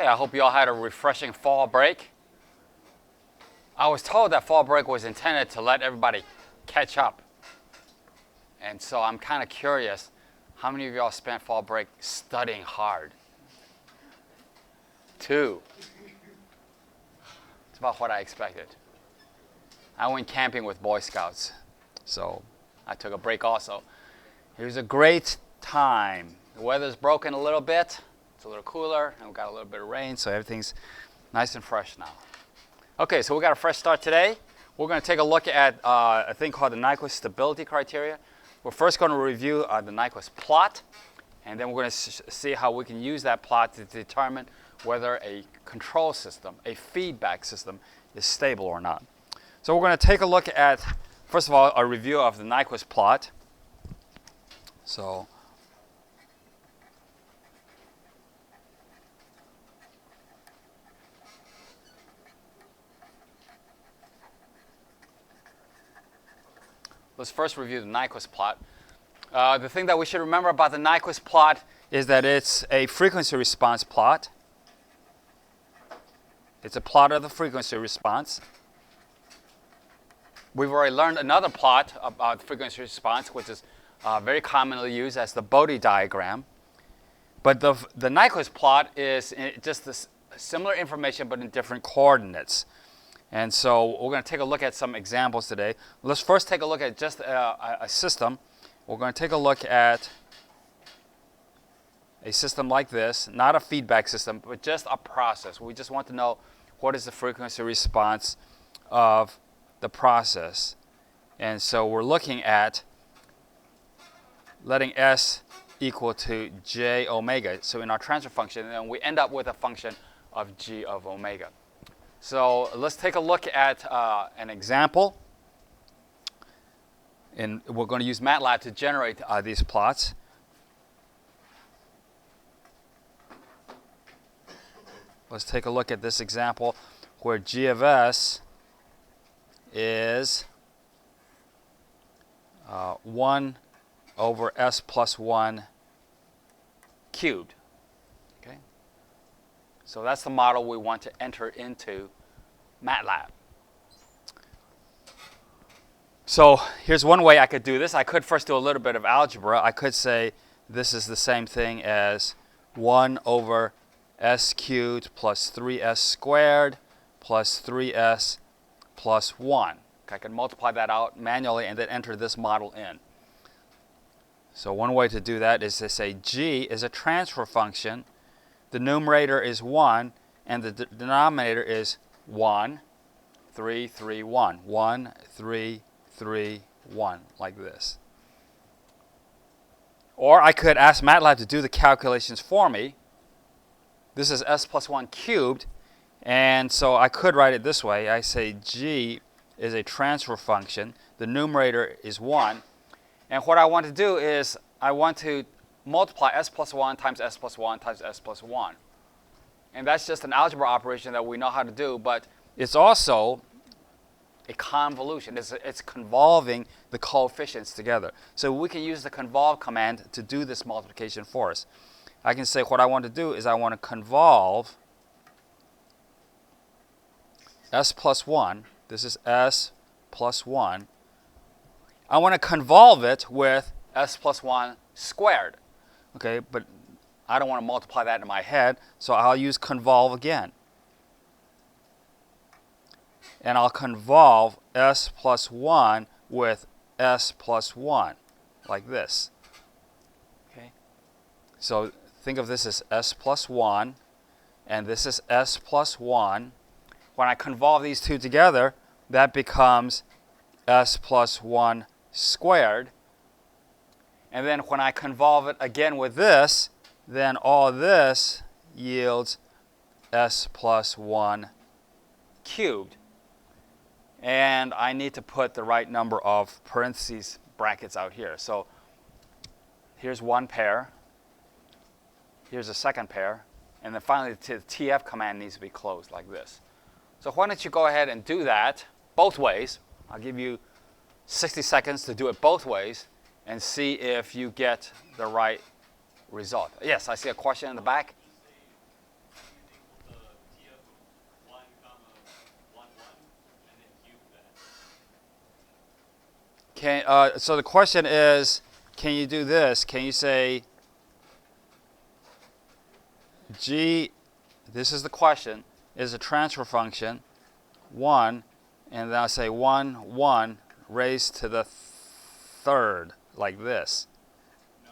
Okay, I hope you all had a refreshing fall break. I was told that fall break was intended to let everybody catch up. And so I'm kind of curious, how many of y'all spent fall break studying hard? 2. It's about what I expected. I went camping with Boy Scouts, so I took a break also. It was a great time. The weather's broken a little bit. It's a little cooler, and we got a little bit of rain, so everything's nice and fresh now. Okay, so we got a fresh start today. We're going to take a look at a thing called the Nyquist stability criteria. We're first going to review the Nyquist plot, and then we're going to see how we can use that plot to determine whether a control system, a feedback system, is stable or not. So we're going to take a look at, first of all, a review of the Nyquist plot. So let's first review the Nyquist plot. The thing that we should remember about the Nyquist plot is that it's a frequency response plot. It's a plot of the frequency response. We've already learned another plot about frequency response, which is very commonly used as the Bode diagram. But the Nyquist plot is just this similar information but in different coordinates. And so we're going to take a look at some examples today. Let's first take a look at just a system. We're going to take a look at a system like this, not a feedback system, but just a process. We just want to know what is the frequency response of the process. And so we're looking at letting S equal to j omega. So in our transfer function, then we end up with a function of g of omega. So let's take a look at an example. And we're going to use MATLAB to generate these plots. Let's take a look at this example where g of s is 1 over s plus 1 cubed. Okay? So that's the model we want to enter into MATLAB. So here's one way I could do this. I could first do a little bit of algebra. I could say this is the same thing as 1 over s cubed plus 3s squared plus 3s plus 1. I can multiply that out manually and then enter this model in. So one way to do that is to say g is a transfer function. The numerator is 1, and the denominator is 1, 3, 3, 1. 1, 3, 3, 1, like this. Or I could ask MATLAB to do the calculations for me. This is s plus 1 cubed, and so I could write it this way. I say g is a transfer function. The numerator is 1. And what I want to do is I want to multiply s plus 1 times s plus 1 times s plus 1. And that's just an algebra operation that we know how to do, but it's also a convolution. It's convolving the coefficients together. So we can use the convolve command to do this multiplication for us. I can say what I want to do is I want to convolve s plus 1. This is s plus 1. I want to convolve it with s plus 1 squared. Okay, but I don't want to multiply that in my head, so I'll use convolve again. And I'll convolve s plus 1 with s plus 1, like this. Okay. So think of this as s plus 1, and this is s plus 1. When I convolve these two together, that becomes s plus 1 squared. And then when I convolve it again with this, then all this yields s plus 1 cubed. And I need to put the right number of parentheses brackets out here. So here's one pair. Here's a second pair. And then finally, the TF command needs to be closed like this. So why don't you go ahead and do that both ways. I'll give you 60 seconds to do it both ways and see if you get the right result. Yes, I see a question in the back. So the question is, can you do this? Can you say g, this is the question, is a transfer function 1, and then I'll say 1, 1 raised to the third, like this. No,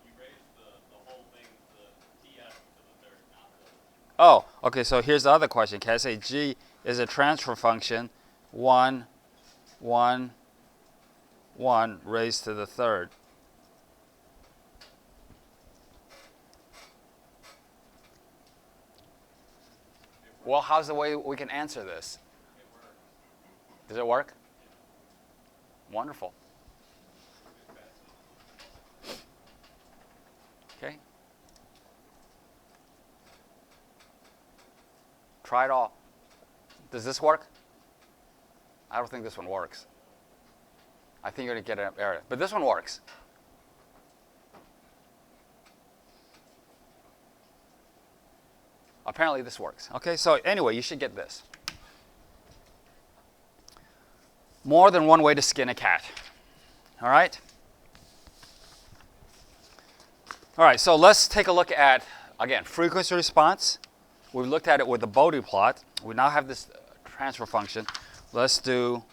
you raised the whole thing, the TF to the third, not the... Oh, okay, so here's the other question. Can I say g is a transfer function 1, 1, 1 raised to the third? Well, how's the way we can answer this? It works. Does it work? Wonderful. Okay. Try it all. Does this work? I don't think this one works. I think you're going to get an error. But this one works. Apparently this works. Okay, so anyway, you should get this. More than one way to skin a cat. All right? All right, so let's take a look at, again, frequency response. We've looked at it with the Bode plot. We now have this transfer function. Let's do,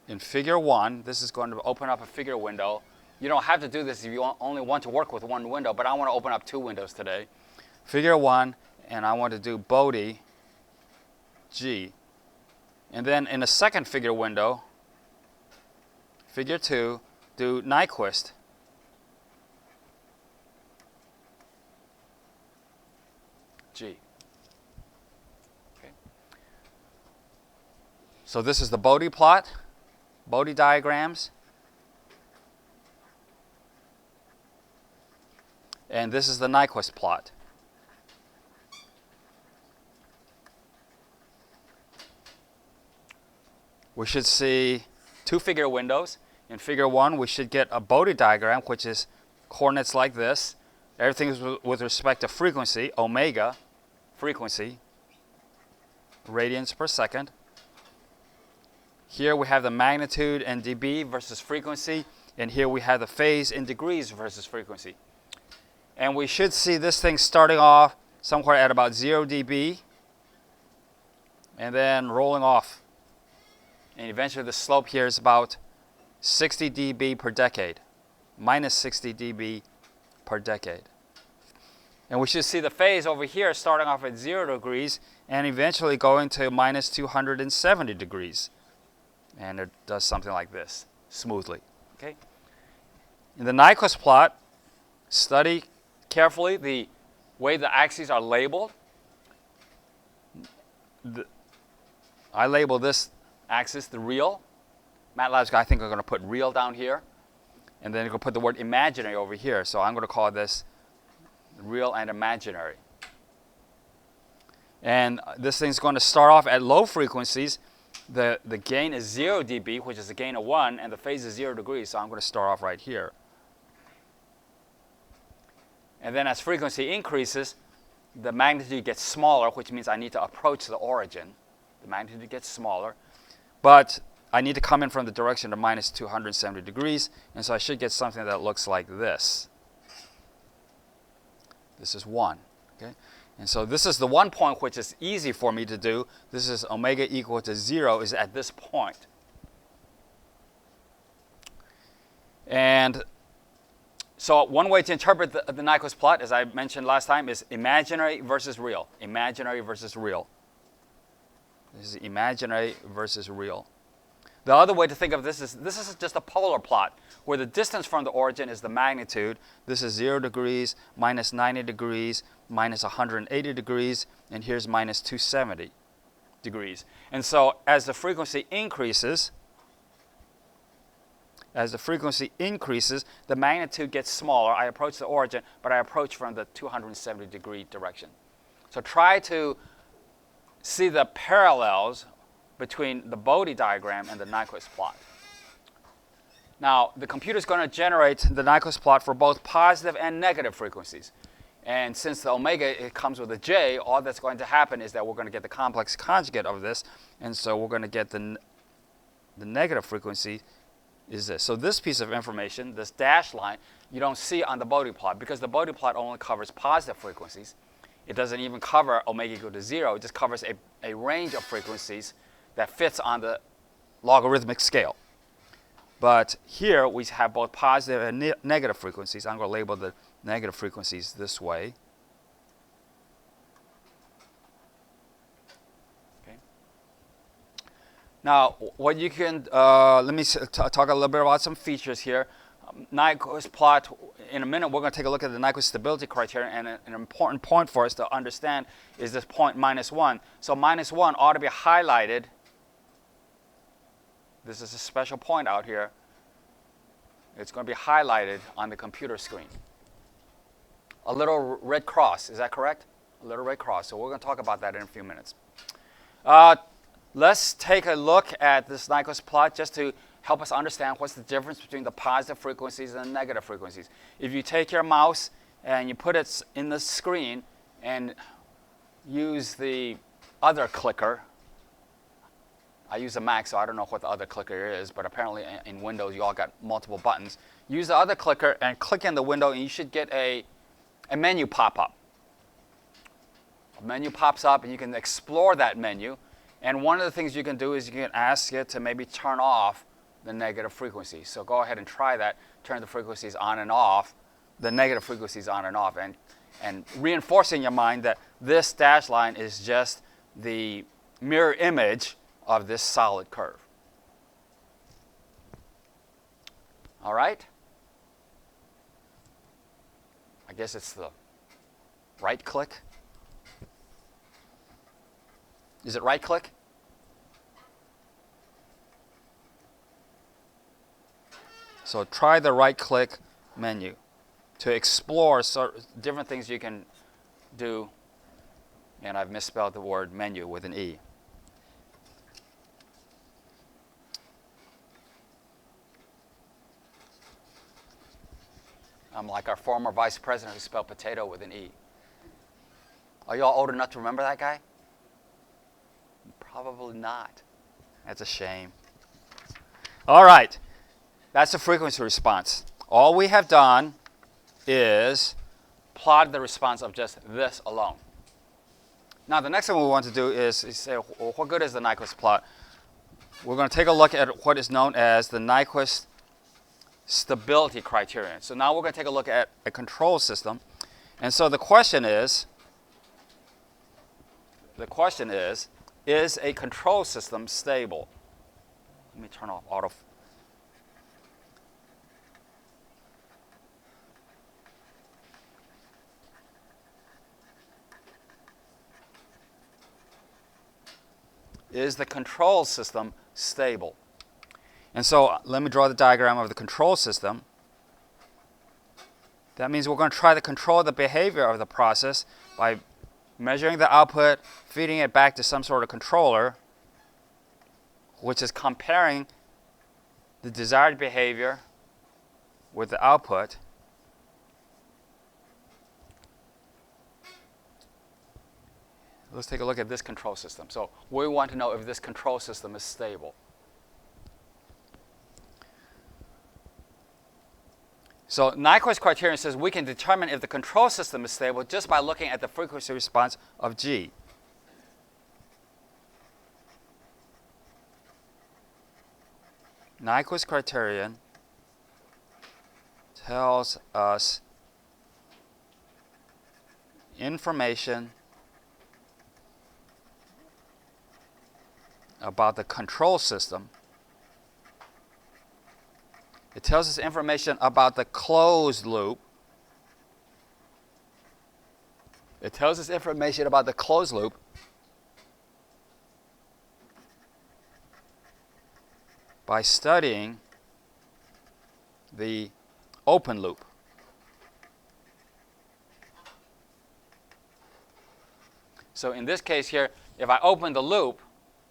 in figure 1, this is going to open up a figure window. You don't have to do this if you only want to work with one window, but I want to open up 2 windows today. Figure 1, and I want to do Bode G. And then in a second figure window, figure 2, do Nyquist G. Okay. So this is the Bode plot, Bode diagrams. And this is the Nyquist plot. We should see 2 figure windows. In figure 1, we should get a Bode diagram, which is coordinates like this. Everything is with respect to frequency, omega, frequency, radians per second. Here we have the magnitude in dB versus frequency, and here we have the phase in degrees versus frequency. And we should see this thing starting off somewhere at about 0 dB and then rolling off. And eventually the slope here is about 60 dB per decade, minus 60 dB per decade. And we should see the phase over here starting off at 0 degrees and eventually going to minus 270 degrees. And it does something like this, smoothly. Okay? In the Nyquist plot, study carefully the way the axes are labeled. I label this axis the real. MATLAB's I think are going to put real down here, and then you're going to put the word imaginary over here. So I'm going to call this real and imaginary. And this thing's going to start off at low frequencies. The gain is 0 dB, which is a gain of 1, and the phase is 0 degrees. So I'm going to start off right here. And then as frequency increases, the magnitude gets smaller, which means I need to approach the origin. The magnitude gets smaller. But I need to come in from the direction of minus 270 degrees, and so I should get something that looks like this. This is 1. Okay? And so this is the one point which is easy for me to do. This is omega equal to 0 is at this point. And so one way to interpret the Nyquist plot, as I mentioned last time, is imaginary versus real. Imaginary versus real. This is imaginary versus real. The other way to think of this is just a polar plot, where the distance from the origin is the magnitude. This is 0 degrees, minus 90 degrees, minus 180 degrees, and here's minus 270 degrees. And so as the frequency increases, the magnitude gets smaller. I approach the origin, but I approach from the 270 degree direction. So try to see the parallels between the Bode diagram and the Nyquist plot. Now, the computer is going to generate the Nyquist plot for both positive and negative frequencies. And since the omega, it comes with a j, all that's going to happen is that we're going to get the complex conjugate of this. And so we're going to get the negative frequency is this. So this piece of information, this dashed line, you don't see on the Bode plot because the Bode plot only covers positive frequencies. It doesn't even cover omega equal to 0. It just covers a range of frequencies that fits on the logarithmic scale. But here we have both positive and negative frequencies. I'm going to label the negative frequencies this way. Okay. Now, what you can, let me talk a little bit about some features here. Nyquist plot, in a minute we're going to take a look at the Nyquist stability criterion, and an important point for us to understand is this point -1. So -1 ought to be highlighted. This is a special point out here. It's going to be highlighted on the computer screen. A little red cross, is that correct? A little red cross. So we're going to talk about that in a few minutes. Let's take a look at this Nyquist plot just to help us understand what's the difference between the positive frequencies and the negative frequencies. If you take your mouse and you put it in the screen and use the other clicker, I use a Mac, so I don't know what the other clicker is, but apparently in Windows you all got multiple buttons. Use the other clicker and click in the window, and you should get a menu pop up. A menu pops up, and you can explore that menu. And one of the things you can do is you can ask it to maybe turn off the negative frequency. So go ahead and try that. Turn the frequencies on and off, the negative frequencies on and off, and reinforce in your mind that this dashed line is just the mirror image of this solid curve. All right? I guess it's the right click. Is it right click? So try the right click menu to explore different things you can do. And I've misspelled the word menu with an E. I'm like our former vice president who spelled potato with an E. Are you all old enough to remember that guy? Probably not. That's a shame. All right. That's the frequency response. All we have done is plot the response of just this alone. Now, the next thing we want to do is say, well, what good is the Nyquist plot? We're going to take a look at what is known as the Nyquist stability criterion. So now we're going to take a look at a control system. And so the question is a control system stable? Let me turn off auto. Is the control system stable? And so let me draw the diagram of the control system. That means we're going to try to control the behavior of the process by measuring the output, feeding it back to some sort of controller, which is comparing the desired behavior with the output. Let's take a look at this control system. So we want to know if this control system is stable. So Nyquist criterion says we can determine if the control system is stable just by looking at the frequency response of G. Nyquist criterion tells us information about the control system. It tells us information about the closed loop. It tells us information about the closed loop by studying the open loop. So in this case here, if I open the loop,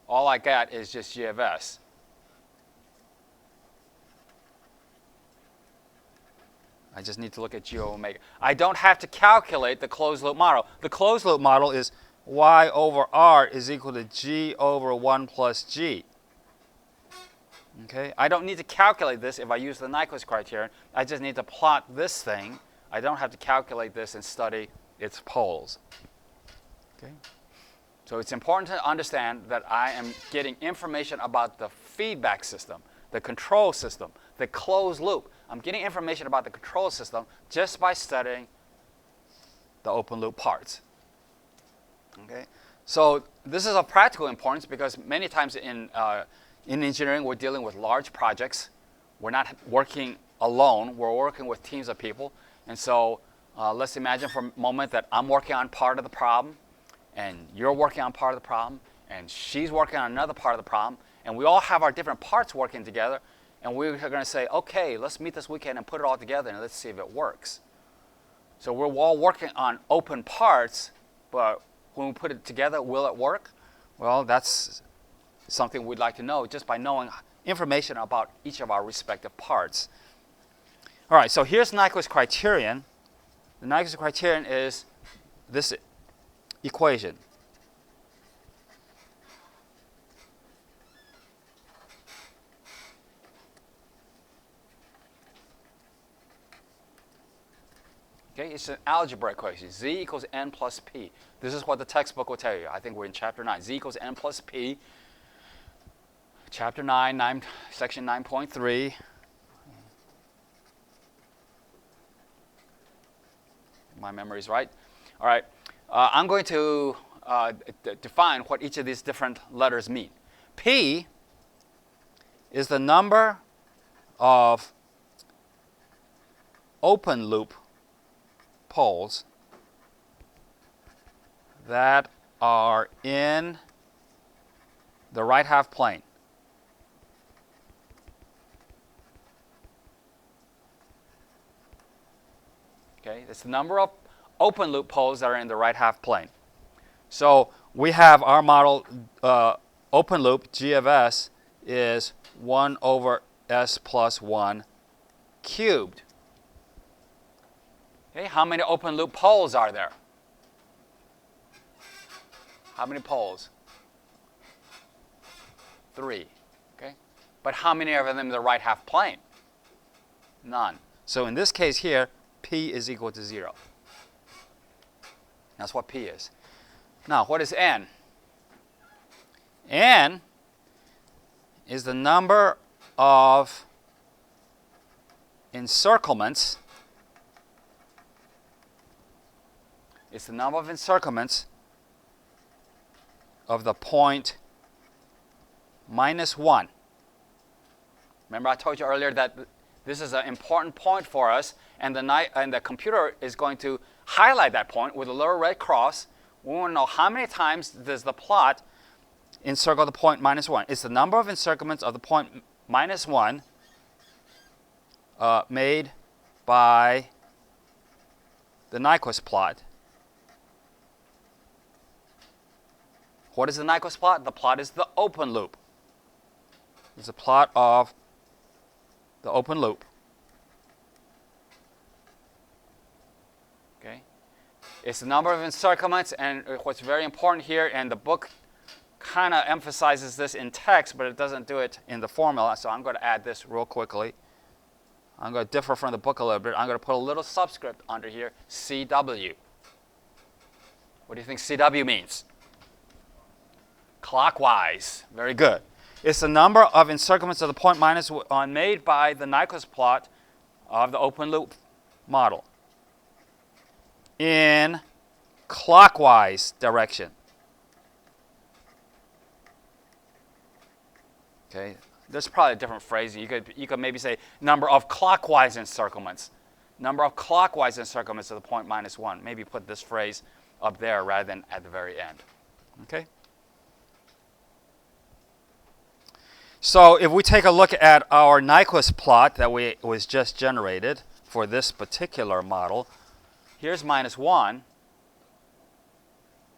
all I got is just G of S. I just need to look at G over omega. I don't have to calculate the closed loop model. The closed loop model is y over r is equal to G over 1 plus G. Okay? I don't need to calculate this if I use the Nyquist criterion. I just need to plot this thing. I don't have to calculate this and study its poles. Okay? So it's important to understand that I am getting information about the feedback system, the control system, the closed loop. I'm getting information about the control system just by studying the open loop parts. Okay? So this is of practical importance because many times in engineering we're dealing with large projects. We're not working alone. We're working with teams of people. And so let's imagine for a moment that I'm working on part of the problem, and you're working on part of the problem, and she's working on another part of the problem, and we all have our different parts working together, and we're going to say, okay, let's meet this weekend and put it all together, and let's see if it works. So we're all working on open parts, but when we put it together, will it work? Well, that's something we'd like to know just by knowing information about each of our respective parts. All right, so here's Nyquist criterion. The Nyquist criterion is this equation. Okay, it's an algebra equation. Z equals n plus p. This is what the textbook will tell you. I think we're in chapter 9. Z equals n plus p. Chapter 9, section 9.3. My memory's right. All right. I'm going to define what each of these different letters mean. P is the number of open loop poles that are in the right half plane. Okay, it's the number of open loop poles that are in the right half plane. So we have our model open loop, G of S, is 1 over S plus 1 cubed. Okay, how many open loop poles are there? How many poles? 3. Okay, but how many of them in the right half plane? None. So in this case here, P is equal to 0. That's what P is. Now, what is N? N is the number of encirclements. It's the number of encirclements of the point -1. Remember I told you earlier that this is an important point for us, and the computer is going to highlight that point with a little red cross. We want to know how many times does the plot encircle the point -1. It's the number of encirclements of the point -1 made by the Nyquist plot. What is the Nyquist plot? The plot is the open loop. It's a plot of the open loop. Okay? It's the number of encirclements, and what's very important here, and the book kind of emphasizes this in text, but it doesn't do it in the formula, so I'm going to add this real quickly. I'm going to differ from the book a little bit. I'm going to put a little subscript under here, CW. What do you think CW means? Clockwise. Very good. It's the number of encirclements of the point -1 made by the Nyquist plot of the open loop model in clockwise direction. Okay, there's probably a different phrasing. You could maybe say number of clockwise encirclements. Number of clockwise encirclements of the point -1. Maybe put this phrase up there rather than at the very end. Okay? So if we take a look at our Nyquist plot that was just generated for this particular model, here's -1,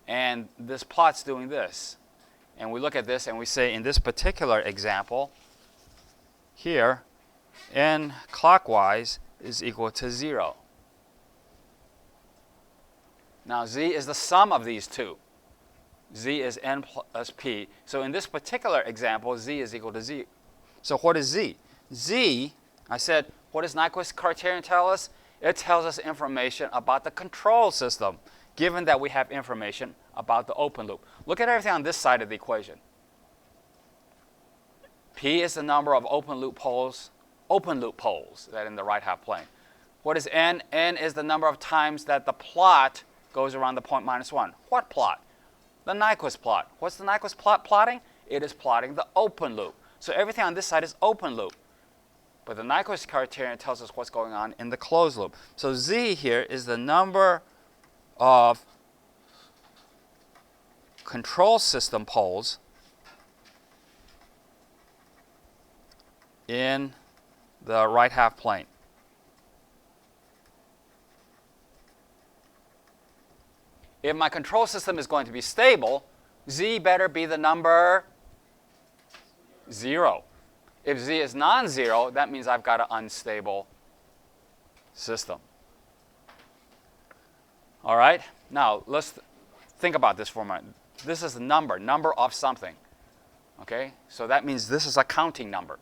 and this plot's doing this. And we look at this and we say, in this particular example, here, n clockwise is equal to 0. Now z is the sum of these two. Z is n plus p. So in this particular example, z is equal to z. So what is z? Z, I said, what does Nyquist criterion tell us? It tells us information about the control system, given that we have information about the open loop. Look at everything on this side of the equation. P is the number of open loop poles that are in the right half plane. What is n? N is the number of times that the plot goes around the point -1. What plot? The Nyquist plot. What's the Nyquist plot plotting? It is plotting the open loop. So everything on this side is open loop. But the Nyquist criterion tells us what's going on in the closed loop. So z here is the number of control system poles in the right half plane. If my control system is going to be stable, z better be the number 0. If z is non-zero, that means I've got an unstable system. All right? Now, let's think about this for a moment. This is a number of something. Okay? So that means this is a counting number.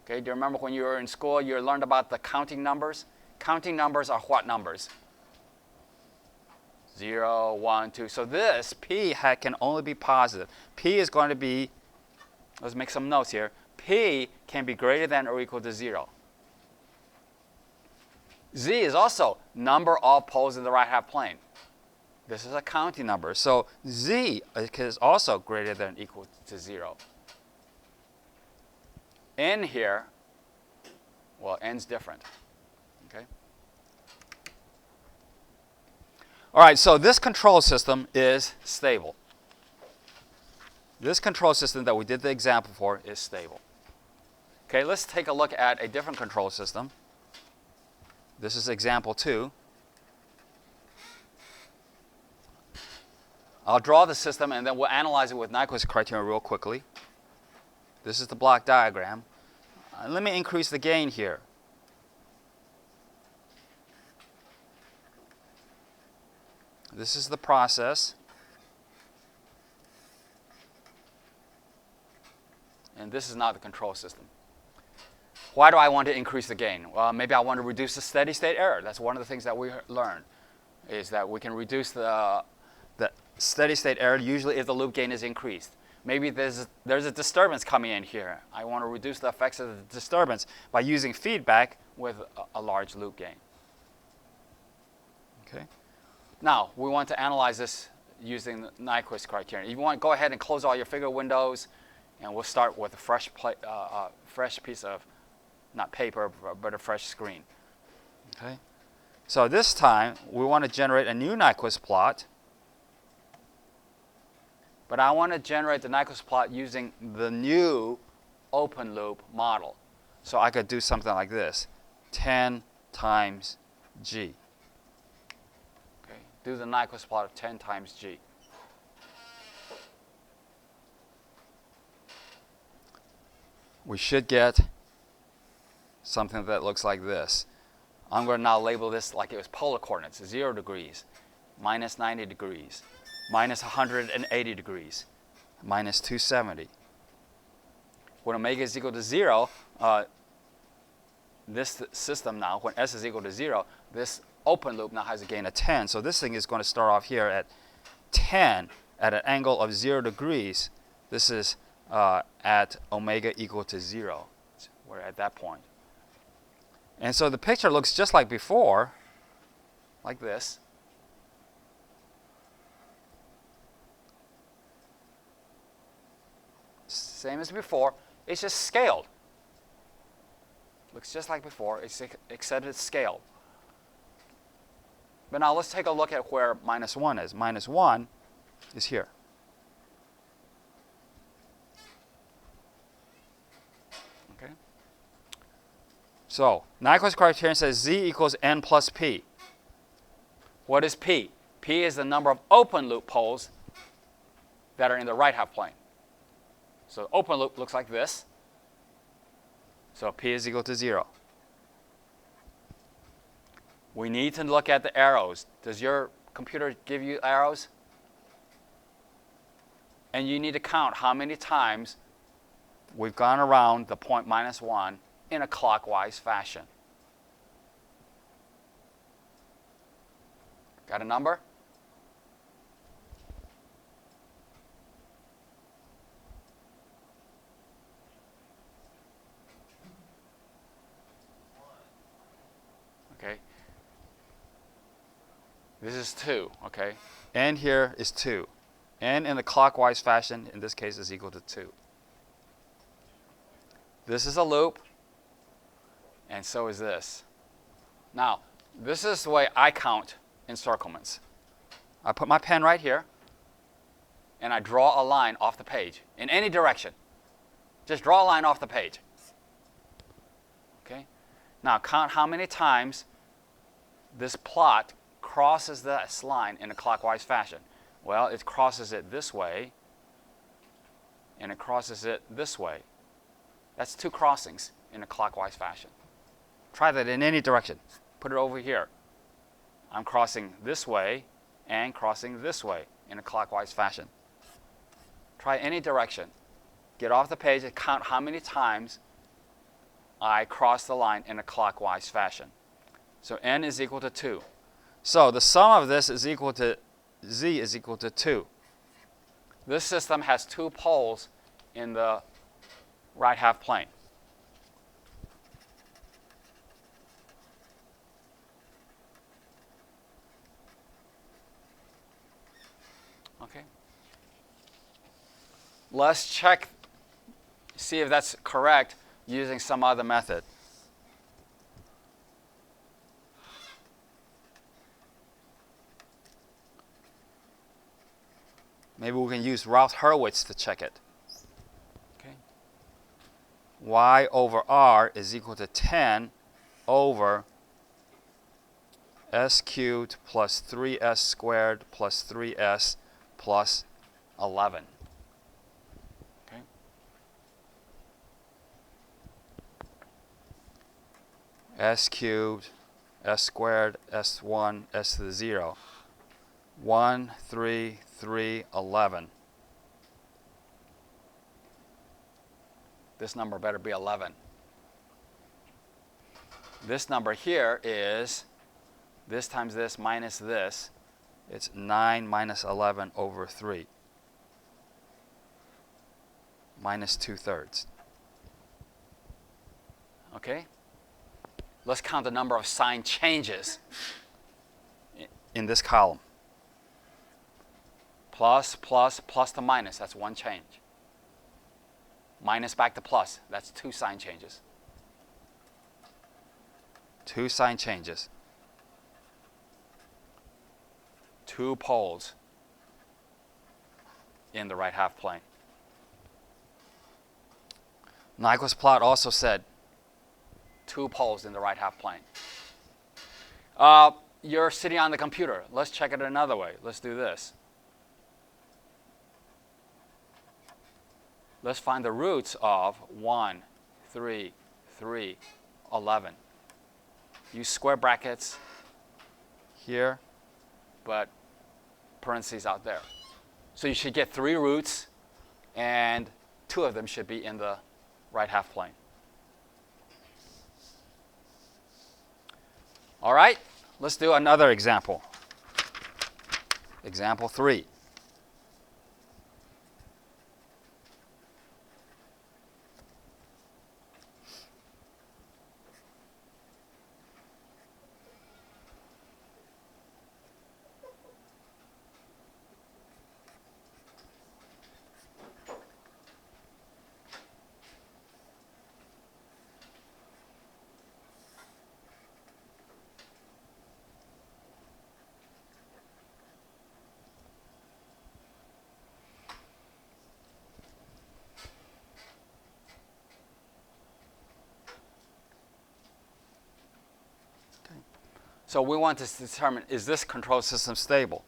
Okay? Do you remember when you were in school, you learned about the counting numbers? Counting numbers are what numbers? 0, 1, 2. So this, p can only be positive. P is going to be, let's make some notes here. P can be greater than or equal to 0. Z is also number of poles in the right half plane. This is a counting number. So z is also greater than or equal to 0. N here, well, n's different. Okay? All right, so this control system is stable. This control system that we did the example for is stable. Okay, let's take a look at a different control system. This is example 2. I'll draw the system and then we'll analyze it with Nyquist criterion real quickly. This is the block diagram. Let me increase the gain here. This is the process. And this is not the control system. Why do I want to increase the gain? Well, maybe I want to reduce the steady state error. That's one of the things that we learned, is that we can reduce the steady state error usually if the loop gain is increased. Maybe there's a disturbance coming in here. I want to reduce the effects of the disturbance by using feedback with a large loop gain. Okay. Now, we want to analyze this using the Nyquist criterion. If you want, go ahead and close all your figure windows, and we'll start with a fresh piece of, not paper, but a fresh screen. Okay. So this time, we want to generate a new Nyquist plot. But I want to generate the Nyquist plot using the new open loop model. So I could do something like this, 10 times g. Okay. Do the Nyquist plot of 10 times g. We should get something that looks like this. I'm going to now label this like it was polar coordinates, 0 degrees, minus 90 degrees, minus 180 degrees, minus 270. When omega is equal to 0, this system now, when s is equal to 0, this open loop now has a gain of 10. So this thing is going to start off here at 10 at an angle of 0 degrees. This is at omega equal to 0. We're at that point. And so the picture looks just like before, like this. Same as before, it's just scaled. Looks just like before, except it's scaled. But now let's take a look at where minus 1 is. Minus 1 is here. Okay. So Nyquist criterion says z equals n plus p. What is p? P is the number of open loop poles that are in the right half plane. So open loop looks like this. So p is equal to 0. We need to look at the arrows. Does your computer give you arrows? And you need to count how many times we've gone around the point -1 in a clockwise fashion. Got a number? Okay. This is 2, okay? N here is 2. N in the clockwise fashion, in this case, is equal to 2. This is a loop, and so is this. Now, this is the way I count encirclements. I put my pen right here, and I draw a line off the page in any direction. Just draw a line off the page. Okay? Now, count how many times this plot crosses this line in a clockwise fashion. Well, it crosses it this way, and it crosses it this way. That's 2 crossings in a clockwise fashion. Try that in any direction. Put it over here. I'm crossing this way and crossing this way in a clockwise fashion. Try any direction. Get off the page and count how many times I cross the line in a clockwise fashion. So n is equal to 2. So the sum of this is equal to z is equal to 2. This system has 2 poles in the right half plane. Okay. Let's check, see if that's correct using some other method. Maybe we can use Routh-Hurwitz to check it. Okay. Y over R is equal to 10 over s cubed plus 3s squared plus 3s plus 11. Okay. S cubed, s squared, s1, s to the 0. 1, 3, 3, 11. This number better be 11. This number here is this times this minus this. It's 9 minus 11 over 3. Minus 2/3. Okay? Let's count the number of sign changes. In this column. Plus, plus, plus to minus, that's 1 change. Minus back to plus, that's 2 sign changes. 2 sign changes. 2 poles in the right half plane. Nyquist plot also said 2 poles in the right half plane. You're sitting on the computer. Let's check it another way. Let's do this. Let's find the roots of 1, 3, 3, 11. Use square brackets here. but parentheses out there. So you should get 3 roots, and 2 of them should be in the right half plane. All right, let's do another example. Example 3. So we want to determine, is this control system stable?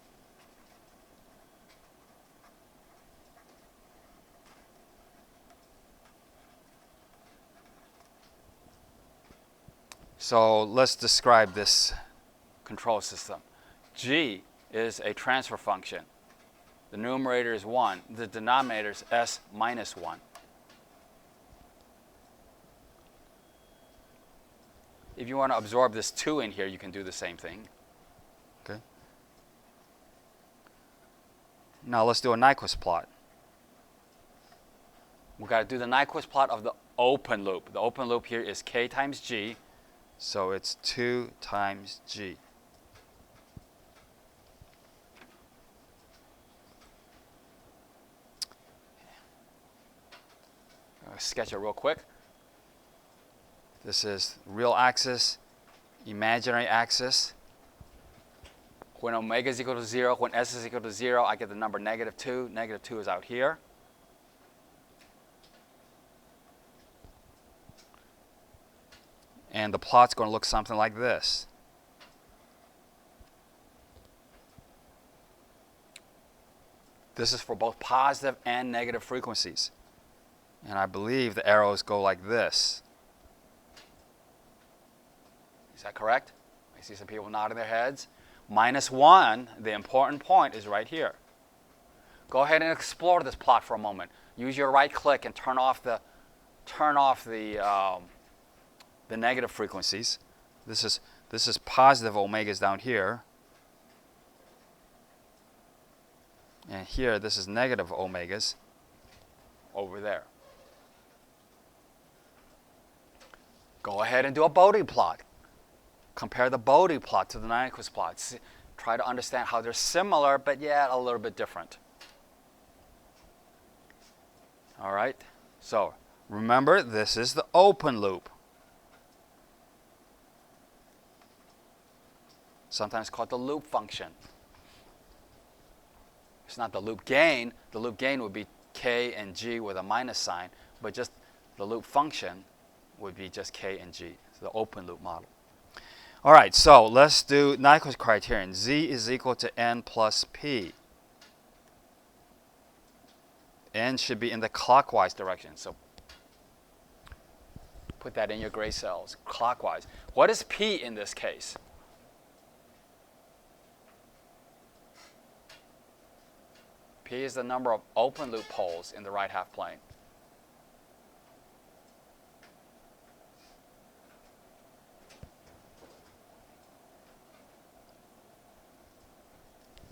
So let's describe this control system. G is a transfer function. The numerator is 1. The denominator is s minus 1. If you want to absorb this 2 in here, you can do the same thing. Okay. Now let's do a Nyquist plot. We've got to do the Nyquist plot of the open loop. The open loop here is k times g. So it's 2 times g. I'll sketch it real quick. This is real axis, imaginary axis. When omega is equal to 0, when s is equal to 0, I get the number -2. -2 is out here. And the plot's going to look something like this. This is for both positive and negative frequencies. And I believe the arrows go like this. Is that correct? I see some people nodding their heads. -1, the important point, is right here. Go ahead and explore this plot for a moment. Use your right click and turn off the negative frequencies. This is positive omegas down here. And here, this is negative omegas over there. Go ahead and do a Bode plot. Compare the Bode plot to the Nyquist plot. Try to understand how they're similar, but yet a little bit different. All right? So remember, this is the open loop. Sometimes called the loop function. It's not the loop gain. The loop gain would be k and g with a minus sign, but just the loop function would be just k and g. It's the open loop model. All right, so let's do Nyquist criterion. Z is equal to n plus p. N should be in the clockwise direction. So put that in your gray cells, clockwise. What is p in this case? P is the number of open loop poles in the right half plane.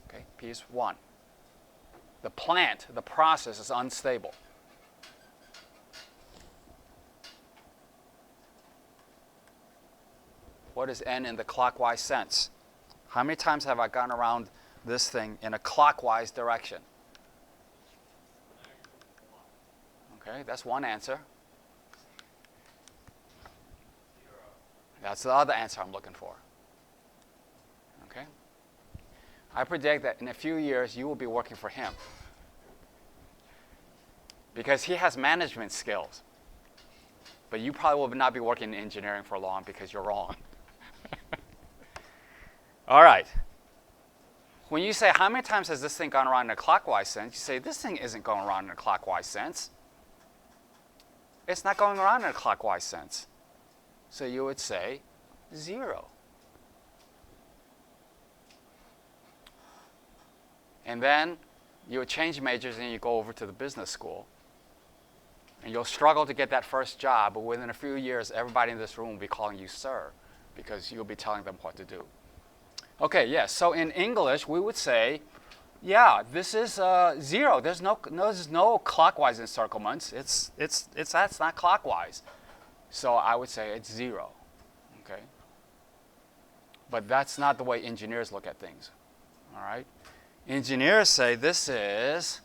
Okay, P is 1. The plant, the process is unstable. What is n in the clockwise sense? How many times have I gone around this thing in a clockwise direction? Okay, that's one answer. That's the other answer I'm looking for. Okay? I predict that in a few years you will be working for him. Because he has management skills. But you probably will not be working in engineering for long because you're wrong. All right. When you say, how many times has this thing gone around in a clockwise sense? You say, this thing isn't going around in a clockwise sense. It's not going around in a clockwise sense. So you would say 0. And then you would change majors and you go over to the business school. And you'll struggle to get that first job, but within a few years, everybody in this room will be calling you sir because you'll be telling them what to do. Okay, yes, so in English, we would say, yeah, this is 0. There's no clockwise encirclements. That's not clockwise. So I would say it's 0, okay? But that's not the way engineers look at things, all right? Engineers say this is,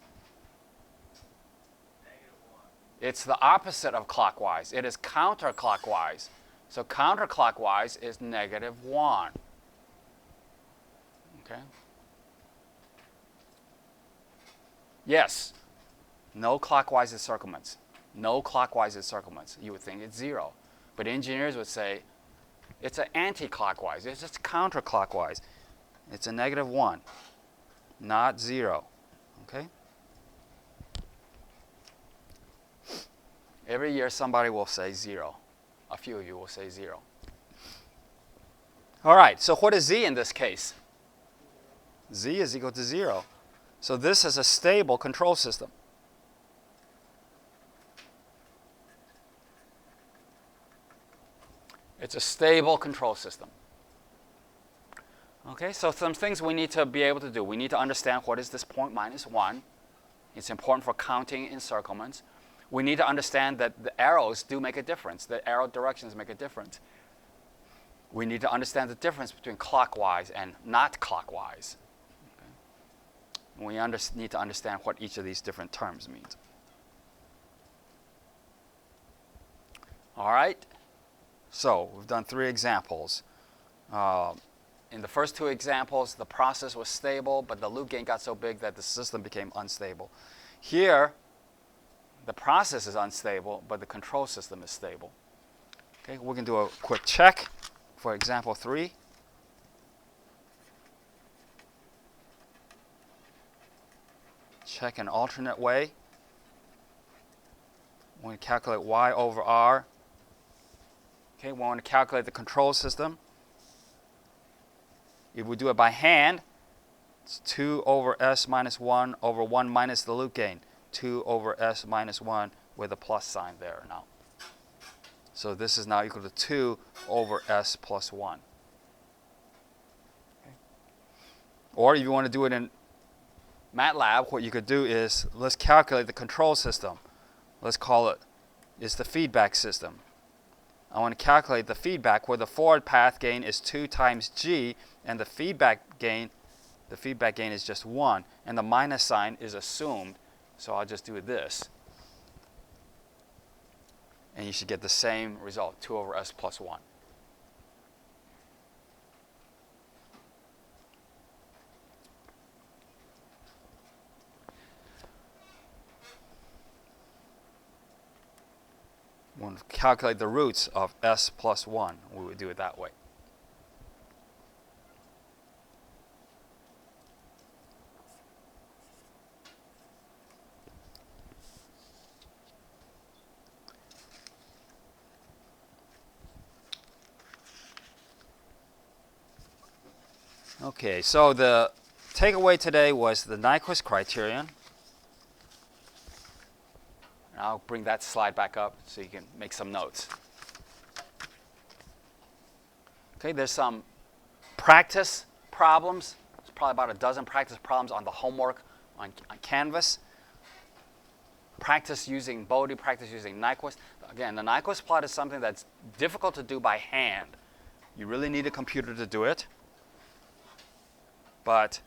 it's the opposite of clockwise. It is counterclockwise. So counterclockwise is -1, okay? Yes, no clockwise encirclements. No clockwise encirclements. You would think it's 0. But engineers would say it's an anti-clockwise. It's just counterclockwise. It's a -1, not 0. Okay? Every year somebody will say 0. A few of you will say 0. All right, so what is z in this case? Z is equal to 0. So this is a stable control system. It's a stable control system. Okay, so some things we need to be able to do. We need to understand what is this point minus 1. It's important for counting encirclements. We need to understand that the arrows do make a difference. The arrow directions make a difference. We need to understand the difference between clockwise and not clockwise. Okay. We need to understand what each of these different terms means. All right. So we've done 3 examples. In the first 2 examples, the process was stable, but the loop gain got so big that the system became unstable. Here, the process is unstable, but the control system is stable. Okay, we can do a quick check for example 3. Check an alternate way. We want to calculate y over r. Okay, we want to calculate the control system. If we do it by hand, it's 2 over s minus 1 over 1 minus the loop gain. 2 over s minus 1 with a plus sign there now. So this is now equal to 2 over s plus 1. Okay. Or if you want to do it in MATLAB, what you could do is, let's calculate the control system. Let's call it, it's the feedback system. I want to calculate the feedback where the forward path gain is 2 times g, and the feedback gain is just 1, and the minus sign is assumed. So I'll just do this. And you should get the same result, 2 over s plus 1. We want to calculate the roots of s plus 1. We would do it that way. Okay, so the takeaway today was the Nyquist criterion. And I'll bring that slide back up so you can make some notes. Okay, there's some practice problems. There's probably about a dozen practice problems on the homework on Canvas. Practice using Bode, practice using Nyquist. Again, the Nyquist plot is something that's difficult to do by hand. You really need a computer to do it. But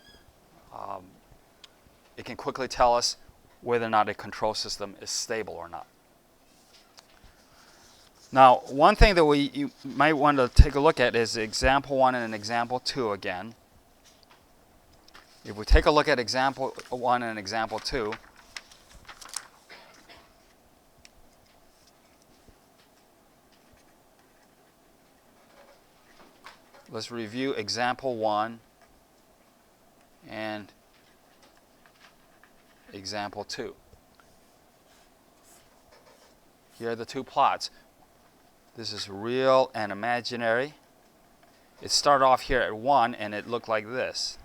it can quickly tell us whether or not a control system is stable or not. Now, one thing that you might want to take a look at is example 1 and example 2 again. If we take a look at example 1 and example 2, let's review example 1 and example 2. Here are the 2 plots. This is real and imaginary. It started off here at 1 and it looked like this.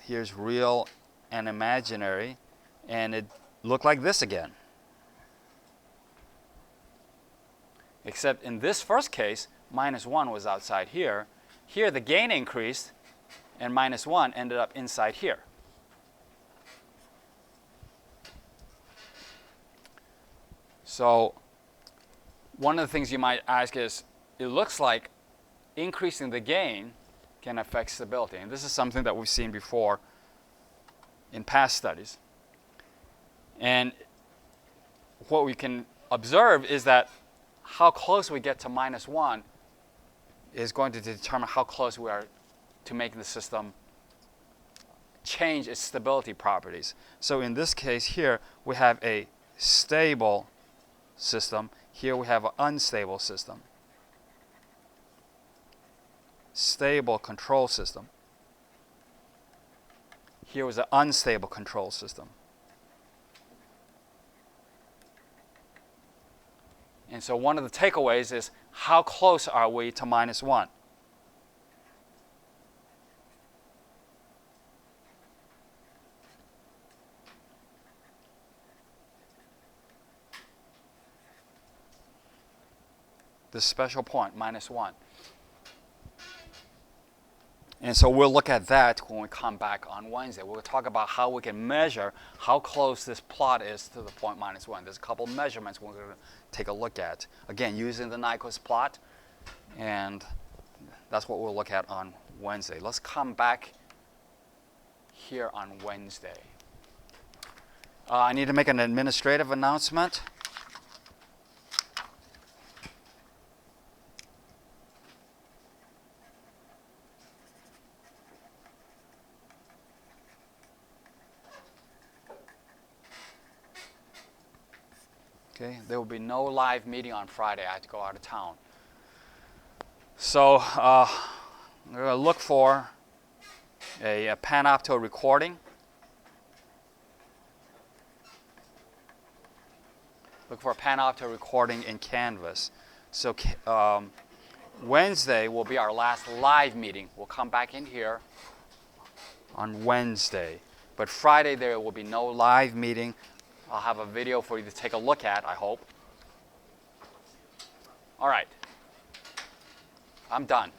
Here's real and imaginary, and it looked like this again. Except in this first case, minus 1 was outside here. Here the gain increased, and minus 1 ended up inside here. So one of the things you might ask is, it looks like increasing the gain can affect stability. And this is something that we've seen before in past studies. And what we can observe is that how close we get to minus 1 is going to determine how close we are to making the system change its stability properties. So in this case here, we have a stable system. Here we have an unstable system. Stable control system. Here was an unstable control system. And so one of the takeaways is how close are we to -1? This special point, -1. And so we'll look at that when we come back on Wednesday. We'll talk about how we can measure how close this plot is to the point -1. There's a couple measurements we're going to take a look at. Again, using the Nyquist plot, and that's what we'll look at on Wednesday. Let's come back here on Wednesday. I need to make an administrative announcement. Okay, there will be no live meeting on Friday. I have to go out of town. So we're going to look for a Panopto recording. Look for a Panopto recording in Canvas. So Wednesday will be our last live meeting. We'll come back in here on Wednesday. But Friday there will be no live meeting. I'll have a video for you to take a look at, I hope. All right. I'm done.